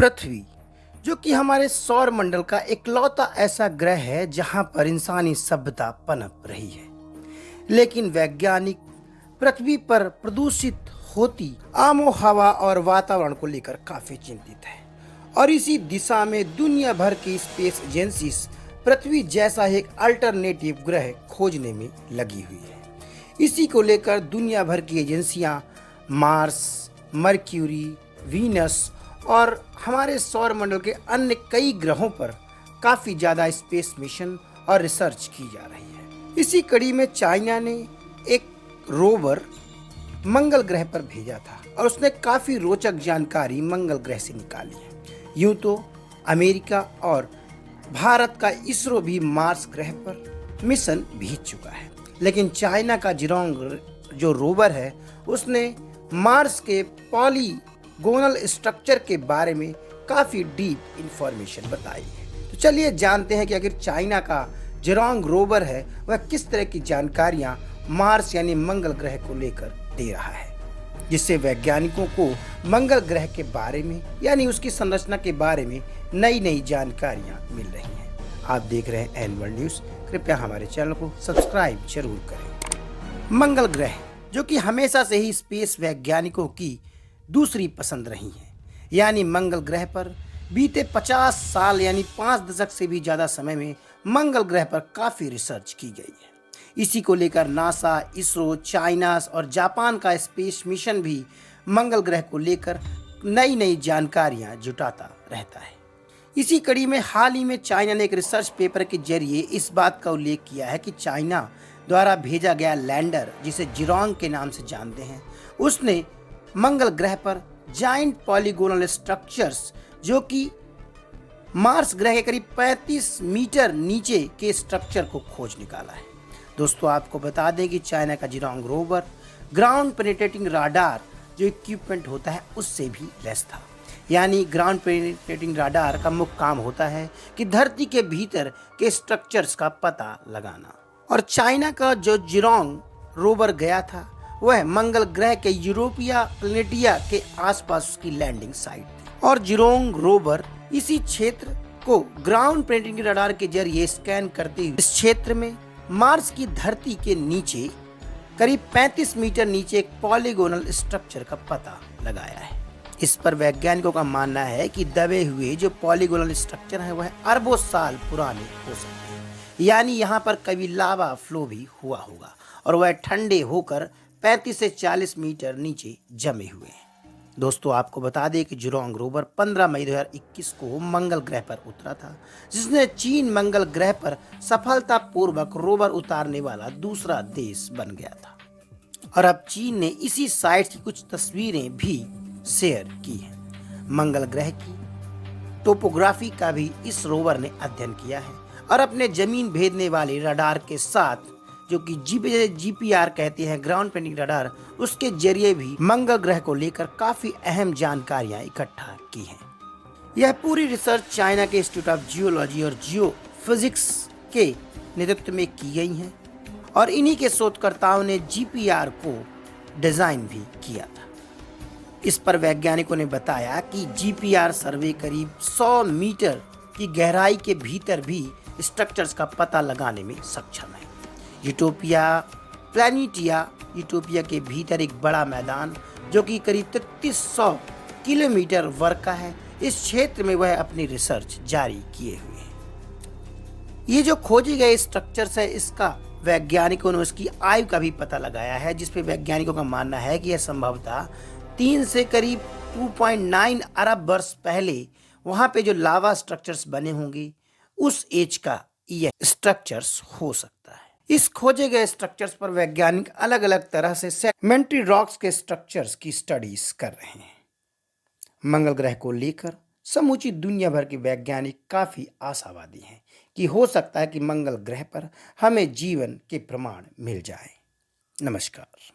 पृथ्वी, जो कि हमारे सौर मंडल का इकलौता ऐसा ग्रह है जहां पर इंसानी सभ्यता पनप रही है। लेकिन वैज्ञानिक पृथ्वी पर प्रदूषित होती आमो हवा और वातावरण को लेकर काफी चिंतित है और इसी दिशा में दुनिया भर की स्पेस एजेंसीज पृथ्वी जैसा एक अल्टरनेटिव ग्रह खोजने में लगी हुई है। इसी को लेकर दुनिया भर की एजेंसियां मार्स, मर्क्यूरी, वीनस और हमारे सौर मंडल के अन्य कई ग्रहों पर काफ़ी ज़्यादा स्पेस मिशन और रिसर्च की जा रही है। इसी कड़ी में चाइना ने एक रोवर मंगल ग्रह पर भेजा था और उसने काफ़ी रोचक जानकारी मंगल ग्रह से निकाली है। यूं तो अमेरिका और भारत का इसरो भी मार्स ग्रह पर मिशन भेज चुका है, लेकिन चाइना का जिरोंग जो रोवर है उसने मार्स के पॉलीगोनल स्ट्रक्चर के बारे में काफ़ी डीप इंफॉर्मेशन बताई है। तो चलिए जानते हैं कि अगर चाइना का जिरोंग रोवर है वह किस तरह की जानकारियां मार्स यानी मंगल ग्रह को लेकर दे रहा है, जिससे वैज्ञानिकों को मंगल ग्रह के बारे में यानी उसकी संरचना के बारे में नई नई जानकारियां मिल रही हैं। आप देख रहे हैं एन वर्ल्ड न्यूज़, कृपया हमारे चैनल को सब्सक्राइब जरूर करें। मंगल ग्रह जो कि हमेशा से ही स्पेस वैज्ञानिकों की दूसरी पसंद रही है, यानी मंगल ग्रह पर बीते 50 साल यानी 5 दशक से भी ज़्यादा समय में मंगल ग्रह पर काफ़ी रिसर्च की गई है। इसी को लेकर नासा, इसरो, चाइना और जापान का स्पेस मिशन भी मंगल ग्रह को लेकर नई नई जानकारियां जुटाता रहता है। इसी कड़ी में हाल ही में चाइना ने एक रिसर्च पेपर के जरिए इस बात का उल्लेख किया है कि चाइना द्वारा भेजा गया लैंडर, जिसे जिरोंग के नाम से जानते हैं, उसने मंगल ग्रह पर जाइंट पॉलीगोनल स्ट्रक्चर्स जो कि मार्स ग्रह के करीब 35 मीटर नीचे के स्ट्रक्चर को खोज निकाला है। दोस्तों, आपको बता दें कि चाइना का जिरोंग रोवर ग्राउंड पेनिट्रेटिंग राडार जो इक्विपमेंट होता है उससे भी लेस था। यानी ग्राउंड पेनिट्रेटिंग राडार का मुख्य काम होता है कि धरती के भीतर के स्ट्रक्चर्स का पता लगाना। और चाइना का जो जिरोंग रोवर गया था वह मंगल ग्रह के यूरोपिया प्लेनेटिया के आसपास उसकी लैंडिंग साइट थी और जिरोंग रोवर इसी क्षेत्र को ग्राउंड पेनिट्रेटिंग राडार के जरिए स्कैन करते हुए इस क्षेत्र में मार्स की धरती के नीचे करीब 35 मीटर नीचे एक पॉलीगोनल स्ट्रक्चर का पता लगाया है। इस पर वैज्ञानिकों का मानना है कि दबे हुए जो पॉलीगोनल स्ट्रक्चर है वह अरबों साल पुराने हो सकते हैं, यानी यहाँ पर कभी लावा फ्लो भी हुआ होगा और वह ठंडे होकर 35 से 40 मीटर नीचे जमे हुए हैं। दोस्तों, आपको बता दें कि जिरोंग रोवर 15 मई 2021 को मंगल ग्रह पर उतरा था, जिसने चीन मंगल ग्रह पर सफलतापूर्वक रोवर उतारने वाला दूसरा देश बन गया था। और अब चीन ने इसी साइट की कुछ तस्वीरें भी शेयर की हैं। मंगल ग्रह की टोपोग्राफी का भी इस रोवर ने अध्ययन किया है और अपने जमीन भेदने वाले रडार के साथ जो कि जीपीआर कहते हैं, ग्राउंड पेनिट्रेटिंग रडार, उसके जरिए भी मंगल ग्रह को लेकर काफी अहम जानकारियां इकट्ठा की हैं। यह पूरी रिसर्च चाइना के इंस्टीट्यूट ऑफ जियोलॉजी और जियोफिजिक्स के नेतृत्व में की गई है और इन्हीं के शोधकर्ताओं ने जीपीआर को डिजाइन भी किया था। इस पर वैज्ञानिकों ने बताया कि जीपीआर सर्वे करीब 100 मीटर की गहराई के भीतर भी स्ट्रक्चर्स का पता लगाने में सक्षम है। यूटोपिया प्लैनेटिया यूटोपिया के भीतर एक बड़ा मैदान जो कि करीब 3300 किलोमीटर वर्ग का है, इस क्षेत्र में वह अपनी रिसर्च जारी किए हुए हैं। ये जो खोजे गए स्ट्रक्चर्स है, इसका वैज्ञानिकों ने उसकी आयु का भी पता लगाया है, जिसपे वैज्ञानिकों का मानना है कि यह संभवतः 3 से करीब 2.9 अरब वर्ष पहले वहां पे जो लावा स्ट्रक्चर्स बने होंगे उस एज का यह स्ट्रक्चर्स हो सकता है। इस खोजे गए स्ट्रक्चर्स पर वैज्ञानिक अलग अलग तरह से सेडिमेंट्री रॉक्स के स्ट्रक्चर्स की स्टडीज कर रहे हैं। मंगल ग्रह को लेकर समूची दुनिया भर के वैज्ञानिक काफी आशावादी हैं कि हो सकता है कि मंगल ग्रह पर हमें जीवन के प्रमाण मिल जाएं। नमस्कार।